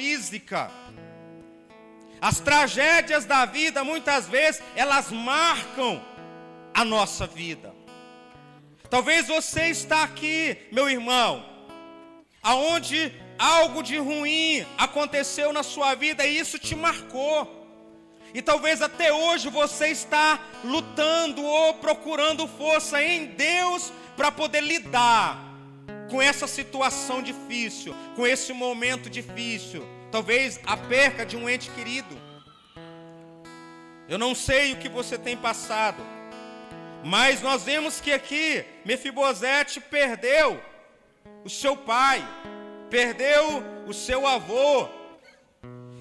física. As tragédias da vida, muitas vezes, elas marcam a nossa vida. Talvez você está aqui, meu irmão, aonde algo de ruim aconteceu na sua vida e isso te marcou. E talvez até hoje você está lutando ou procurando força em Deus para poder lidar com essa situação difícil, com esse momento difícil. Talvez a perca de um ente querido. Eu não sei o que você tem passado, mas nós vemos que aqui Mefibosete perdeu o seu pai, perdeu o seu avô,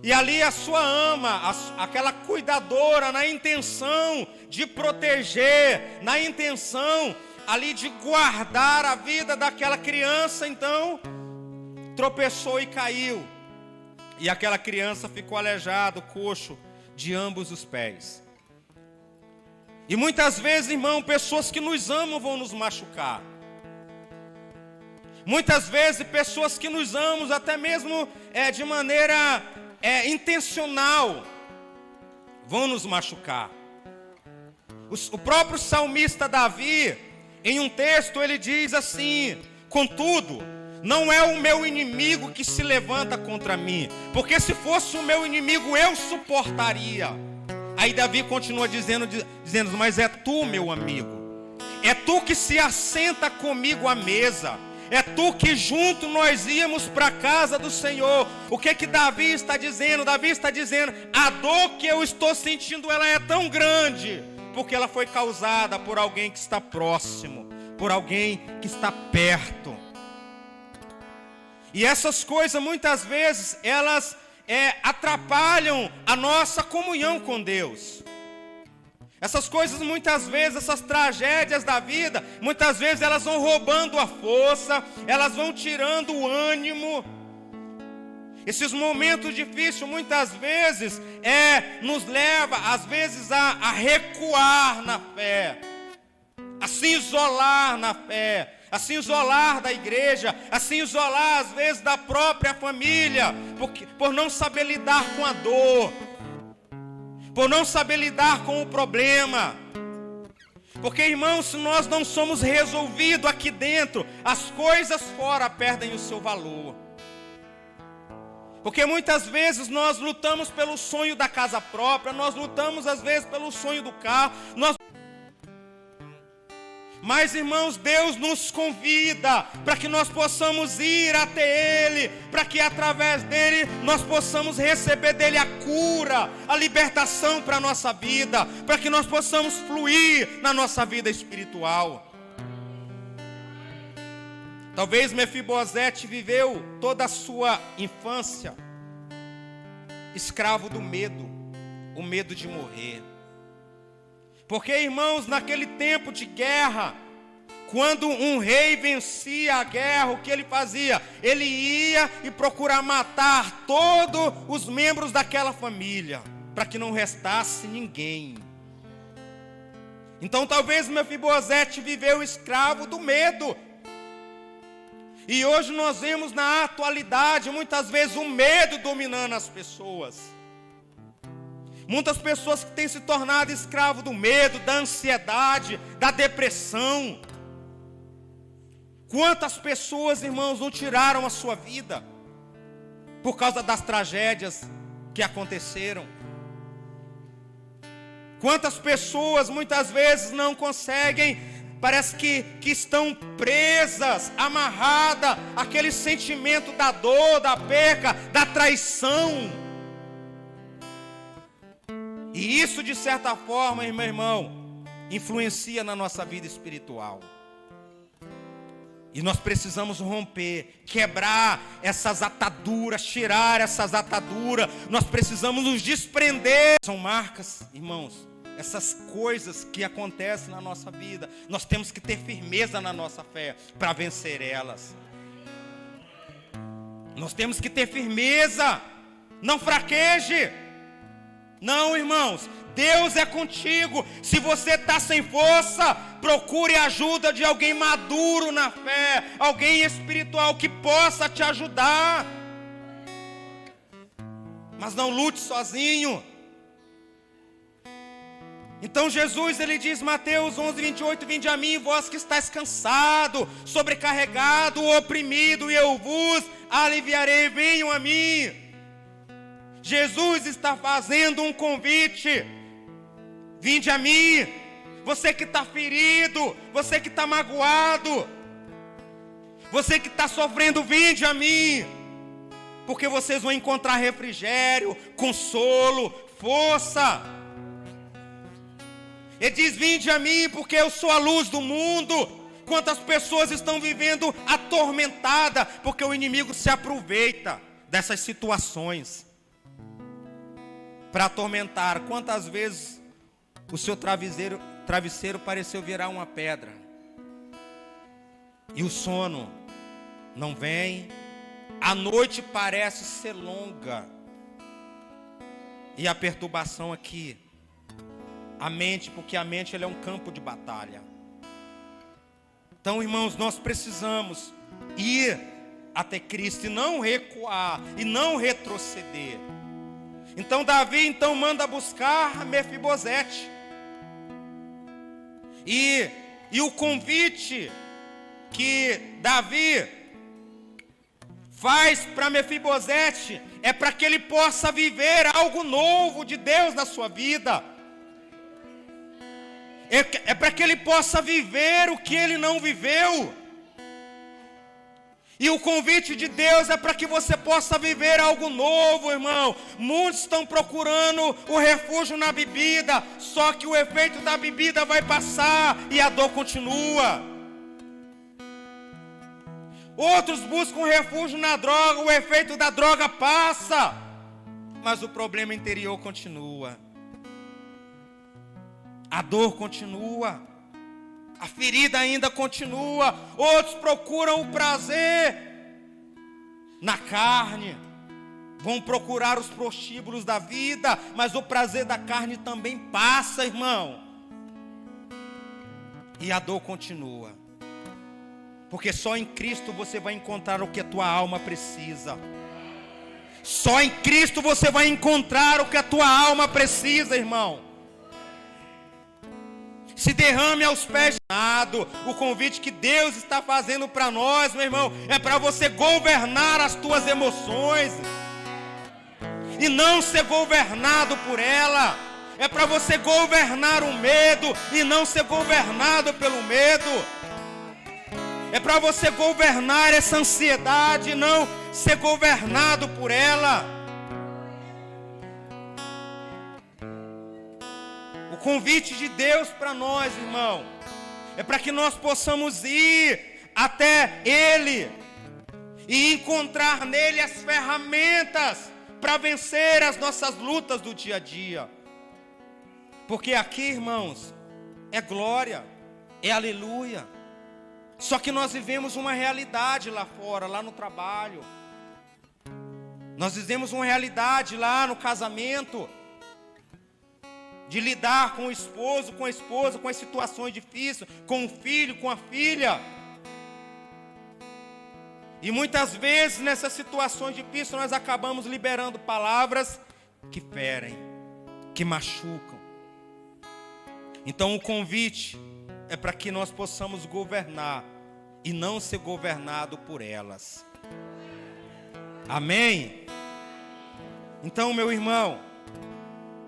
e ali a sua ama, aquela cuidadora, na intenção de proteger, na intenção ali de guardar a vida daquela criança, então tropeçou e caiu. E aquela criança ficou aleijado, coxo, de ambos os pés. E muitas vezes, irmão, pessoas que nos amam vão nos machucar. Muitas vezes, pessoas que nos amam, até mesmo de maneira intencional, vão nos machucar. O próprio salmista Davi, em um texto, ele diz assim: contudo, não é o meu inimigo que se levanta contra mim, porque se fosse o meu inimigo eu suportaria. Aí Davi continua dizendo, mas é tu, meu amigo, é tu que se assenta comigo à mesa, é tu que junto nós íamos para a casa do Senhor. O que Davi está dizendo? Davi está dizendo: a dor que eu estou sentindo, ela é tão grande, porque ela foi causada por alguém que está próximo, por alguém que está perto. E essas coisas muitas vezes elas atrapalham a nossa comunhão com Deus. Essas coisas muitas vezes, essas tragédias da vida, muitas vezes elas vão roubando a força, elas vão tirando o ânimo. Esses momentos difíceis muitas vezes nos leva às vezes a recuar na fé, a se isolar na fé, a se isolar da igreja, a se isolar às vezes da própria família, por não saber lidar com a dor, por não saber lidar com o problema. Porque, irmãos, se nós não somos resolvidos aqui dentro, as coisas fora perdem o seu valor. Porque muitas vezes nós lutamos pelo sonho da casa própria, nós lutamos às vezes pelo sonho do carro, mas, irmãos, Deus nos convida para que nós possamos ir até Ele, para que através dEle nós possamos receber dEle a cura, a libertação para a nossa vida, para que nós possamos fluir na nossa vida espiritual. Talvez Mefibosete viveu toda a sua infância escravo do medo, o medo de morrer. Porque, irmãos, naquele tempo de guerra, quando um rei vencia a guerra, o que ele fazia? Ele ia e procurava matar todos os membros daquela família, para que não restasse ninguém. Então talvez Mefibosete viveu escravo do medo. E hoje nós vemos na atualidade, muitas vezes, o medo dominando as pessoas. Muitas pessoas que têm se tornado escravo do medo, da ansiedade, da depressão. Quantas pessoas, irmãos, não tiraram a sua vida por causa das tragédias que aconteceram? Quantas pessoas muitas vezes não conseguem, parece que estão presas, amarradas àquele sentimento da dor, da perca, da traição. E isso, de certa forma, meu irmão, influencia na nossa vida espiritual. E nós precisamos romper, quebrar essas ataduras, tirar essas ataduras. Nós precisamos nos desprender. São marcas, irmãos, essas coisas que acontecem na nossa vida. Nós temos que ter firmeza na nossa fé para vencer elas. Nós temos que ter firmeza. Não fraqueje. Não, irmãos, Deus é contigo. Se você está sem força, procure a ajuda de alguém maduro na fé, alguém espiritual que possa te ajudar. mas não lute sozinho. Então Jesus, ele diz, Mateus 11:28, vinde a mim, vós que estáis cansado, sobrecarregado, oprimido, e eu vos aliviarei, venham a mim. Jesus está fazendo um convite, vinde a mim, você que está ferido, você que está magoado, você que está sofrendo, vinde a mim, porque vocês vão encontrar refrigério, consolo, força. Ele diz, vinde a mim, porque eu sou a luz do mundo. Quantas pessoas estão vivendo atormentadas, porque o inimigo se aproveita dessas situações para atormentar. Quantas vezes o seu travesseiro pareceu virar uma pedra, e o sono não vem, a noite parece ser longa, e a perturbação aqui, a mente, porque a mente ela é um campo de batalha. Então, irmãos, nós precisamos ir até Cristo e não recuar, e não retroceder. Então Davi manda buscar Mefibosete. E o convite que Davi faz para Mefibosete é para que ele possa viver algo novo de Deus na sua vida. É para que ele possa viver o que ele não viveu. E o convite de Deus é para que você possa viver algo novo, irmão. Muitos estão procurando o refúgio na bebida, só que o efeito da bebida vai passar e a dor continua. Outros buscam refúgio na droga, o efeito da droga passa, mas o problema interior continua. A dor continua, a ferida ainda continua. Outros procuram o prazer na carne, vão procurar os prostíbulos da vida, mas o prazer da carne também passa, irmão. E a dor continua, porque só em Cristo você vai encontrar o que a tua alma precisa. Só em Cristo você vai encontrar o que a tua alma precisa, irmão. Se derrame aos pés de nada. O convite que Deus está fazendo para nós, meu irmão, é para você governar as tuas emoções e não ser governado por ela. É para você governar o medo e não ser governado pelo medo. É para você governar essa ansiedade e não ser governado por ela. O convite de Deus para nós, irmão, é para que nós possamos ir até Ele e encontrar nele as ferramentas para vencer as nossas lutas do dia a dia. Porque aqui, irmãos, é glória, é aleluia. Só que nós vivemos uma realidade lá fora, lá no trabalho. Nós vivemos uma realidade lá no casamento, de lidar com o esposo, com a esposa, com as situações difíceis, com o filho, com a filha. E muitas vezes nessas situações difíceis nós acabamos liberando palavras que ferem, que machucam. Então o convite é para que nós possamos governar e não ser governado por elas. Amém? Então, meu irmão,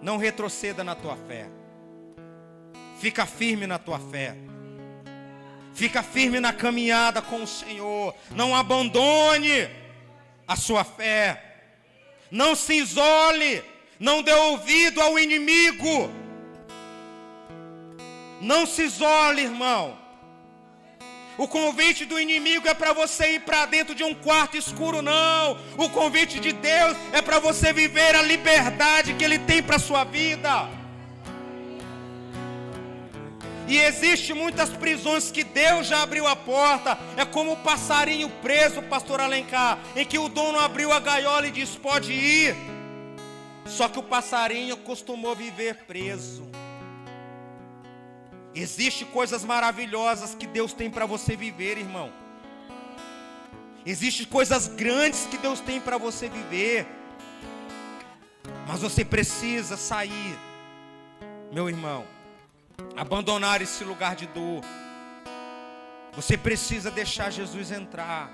não retroceda na tua fé. Fica firme na tua fé. Fica firme na caminhada com o Senhor. Não abandone a sua fé. Não se isole. Não dê ouvido ao inimigo. Não se isole, irmão. O convite do inimigo é para você ir para dentro de um quarto escuro, não. O convite de Deus é para você viver a liberdade que Ele tem para a sua vida. E existe muitas prisões que Deus já abriu a porta. É como o passarinho preso, pastor Alencar, em que o dono abriu a gaiola e disse, pode ir. Só que o passarinho costumou viver preso. Existem coisas maravilhosas que Deus tem para você viver, irmão. Existem coisas grandes que Deus tem para você viver. Mas você precisa sair, meu irmão, abandonar esse lugar de dor. Você precisa deixar Jesus entrar.